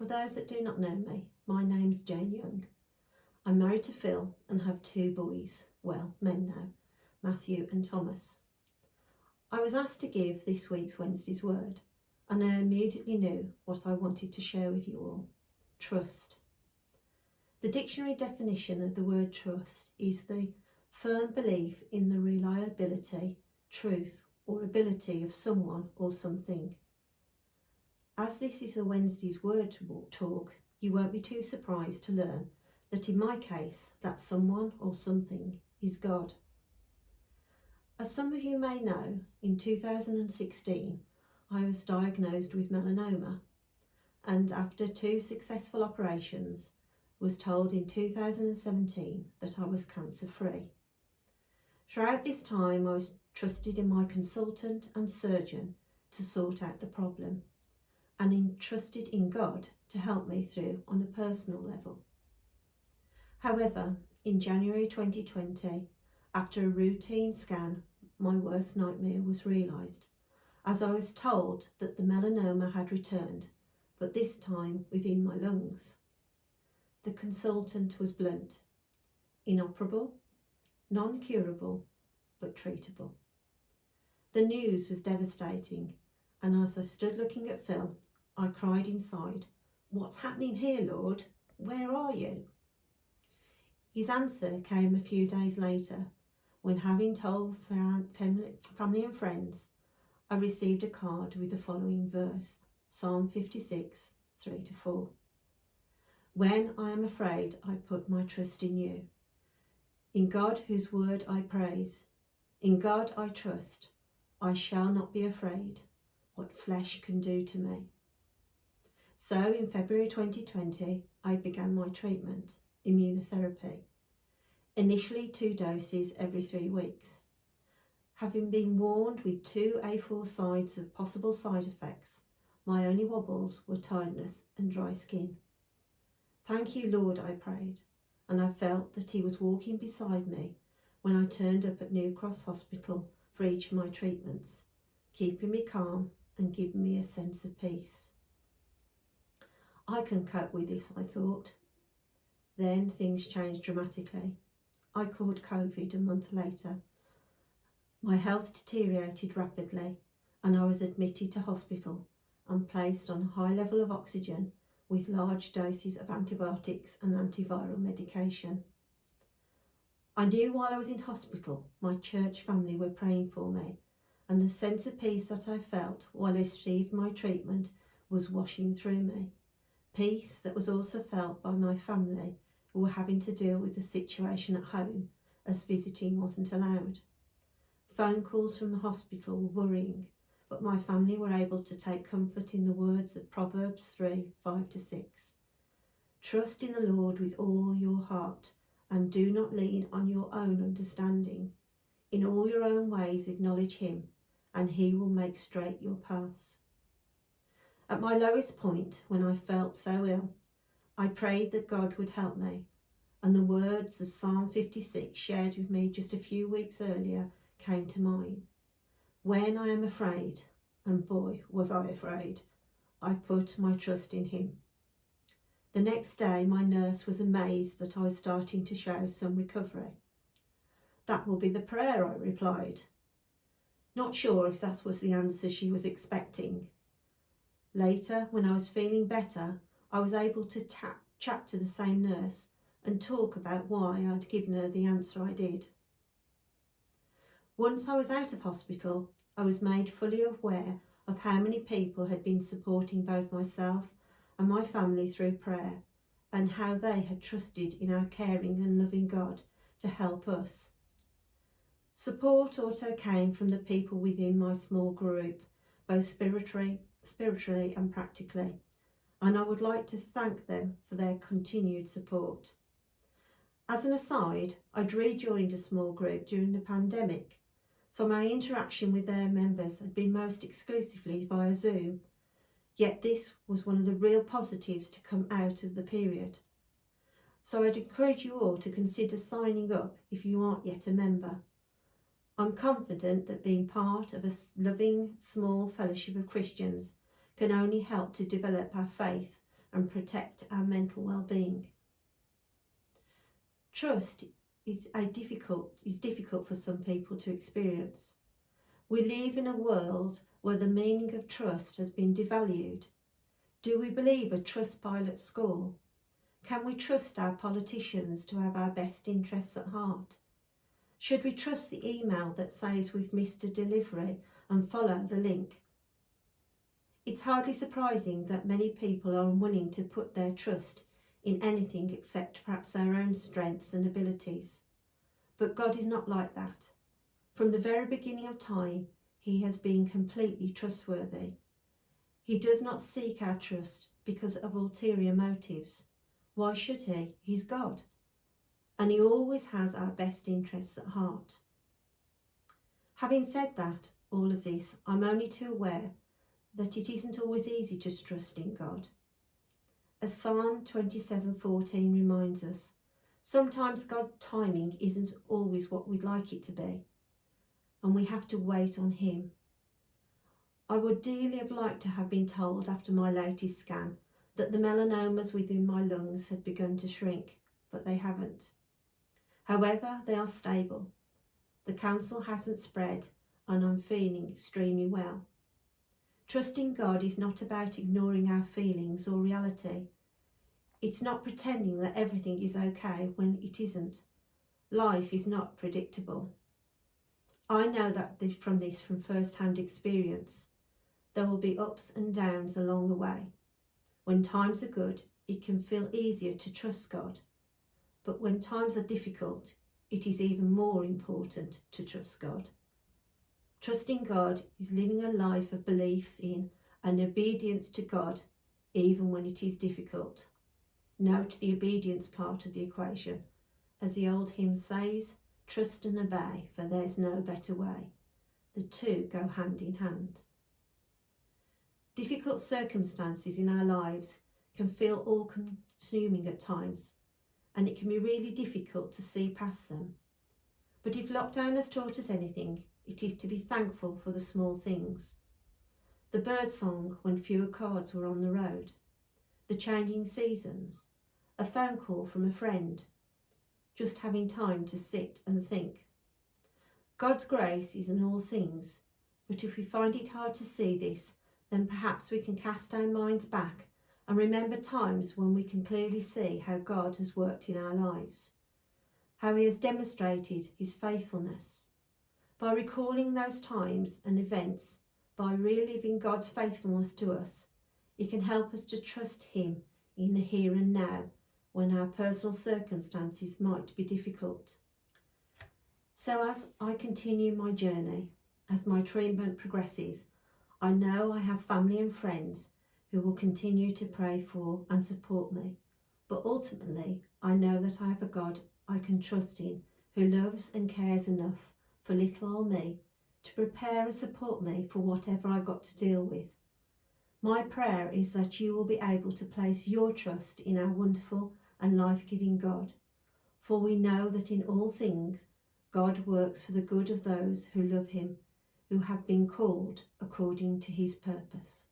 For those that do not know me, my name's Jane Young. I'm married to Phil and have two boys, well, men now, Matthew and Thomas. I was asked to give this week's Wednesday's word, and I immediately knew what I wanted to share with you all: trust. The dictionary definition of the word trust is the firm belief in the reliability, truth, or ability of someone or something. As this is a Wednesday's word talk, you won't be too surprised to learn that in my case, that someone or something is God. As some of you may know, in 2016, I was diagnosed with melanoma, and after 2 successful operations, was told in 2017 that I was cancer-free. Throughout this time, I was trusted in my consultant and surgeon to sort out the problem, and entrusted in God to help me through on a personal level. However, in January 2020, after a routine scan, my worst nightmare was realised, as I was told that the melanoma had returned, but this time within my lungs. The consultant was blunt: inoperable, non-curable, but treatable. The news was devastating, and as I stood looking at Phil, I cried inside, "What's happening here, Lord? Where are you?" His answer came a few days later, when, having told family and friends, I received a card with the following verse, Psalm 56, 3-4. "When I am afraid, I put my trust in you. In God whose word I praise. In God I trust. I shall not be afraid what flesh can do to me." So in February 2020, I began my treatment, immunotherapy. Initially 2 doses every 3 weeks. Having been warned with 2 A4 sides of possible side effects, my only wobbles were tiredness and dry skin. "Thank you, Lord," I prayed, and I felt that he was walking beside me when I turned up at New Cross Hospital for each of my treatments, keeping me calm and giving me a sense of peace. I can cope with this, I thought. Then things changed dramatically. I caught COVID a month later. My health deteriorated rapidly, and I was admitted to hospital and placed on a high level of oxygen with large doses of antibiotics and antiviral medication. I knew while I was in hospital my church family were praying for me, and the sense of peace that I felt while I received my treatment was washing through me. Peace that was also felt by my family, who were having to deal with the situation at home as visiting wasn't allowed. Phone calls from the hospital were worrying, but my family were able to take comfort in the words of Proverbs 3, 5-6. "Trust in the Lord with all your heart, and do not lean on your own understanding. In all your own ways acknowledge him, and he will make straight your paths." At my lowest point, when I felt so ill, I prayed that God would help me, and the words of Psalm 56 shared with me just a few weeks earlier came to mind. "When I am afraid," and boy was I afraid, "I put my trust in him." The next day my nurse was amazed that I was starting to show some recovery. "That will be the prayer," I replied, not sure if that was the answer she was expecting. Later, when I was feeling better, I was able to chat to the same nurse and talk about why I'd given her the answer I did. Once I was out of hospital, I was made fully aware of how many people had been supporting both myself and my family through prayer, and how they had trusted in our caring and loving God to help us. Support also came from the people within my small group, both spiritually and practically, and I would like to thank them for their continued support. As an aside, I'd rejoined a small group during the pandemic, so my interaction with their members had been most exclusively via Zoom, yet this was one of the real positives to come out of the period. So I'd encourage you all to consider signing up if you aren't yet a member. I'm confident that being part of a loving, small fellowship of Christians can only help to develop our faith and protect our mental well-being. Trust is difficult for some people to experience. We live in a world where the meaning of trust has been devalued. Do we believe a Trustpilot score? Can we trust our politicians to have our best interests at heart? Should we trust the email that says we've missed a delivery and follow the link? It's hardly surprising that many people are unwilling to put their trust in anything except perhaps their own strengths and abilities. But God is not like that. From the very beginning of time, He has been completely trustworthy. He does not seek our trust because of ulterior motives. Why should He? He's God. And He always has our best interests at heart. Having said that, all of this, I'm only too aware that it isn't always easy to trust in God. As Psalm 27:14 reminds us, sometimes God's timing isn't always what we'd like it to be, and we have to wait on Him. I would dearly have liked to have been told after my latest scan that the melanomas within my lungs had begun to shrink, but they haven't. However, they are stable. The cancer hasn't spread, and I'm feeling extremely well. Trusting God is not about ignoring our feelings or reality. It's not pretending that everything is okay when it isn't. Life is not predictable. I know that from first-hand experience. There will be ups and downs along the way. When times are good, it can feel easier to trust God. But when times are difficult, it is even more important to trust God. Trusting God is living a life of belief in and obedience to God, even when it is difficult. Note the obedience part of the equation. As the old hymn says, trust and obey, for there's no better way. The two go hand in hand. Difficult circumstances in our lives can feel all-consuming at times, and it can be really difficult to see past them. But if lockdown has taught us anything, it is to be thankful for the small things. The birdsong when fewer cars were on the road, the changing seasons, a phone call from a friend, just having time to sit and think. God's grace is in all things, but if we find it hard to see this, then perhaps we can cast our minds back and remember times when we can clearly see how God has worked in our lives, how He has demonstrated His faithfulness. By recalling those times and events, by reliving God's faithfulness to us, it can help us to trust Him in the here and now when our personal circumstances might be difficult. So as I continue my journey, as my treatment progresses, I know I have family and friends who will continue to pray for and support me, but ultimately I know that I have a God I can trust in who loves and cares enough for little old me to prepare and support me for whatever I've got to deal with. My prayer is that you will be able to place your trust in our wonderful and life-giving God, for we know that in all things God works for the good of those who love Him, who have been called according to His purpose.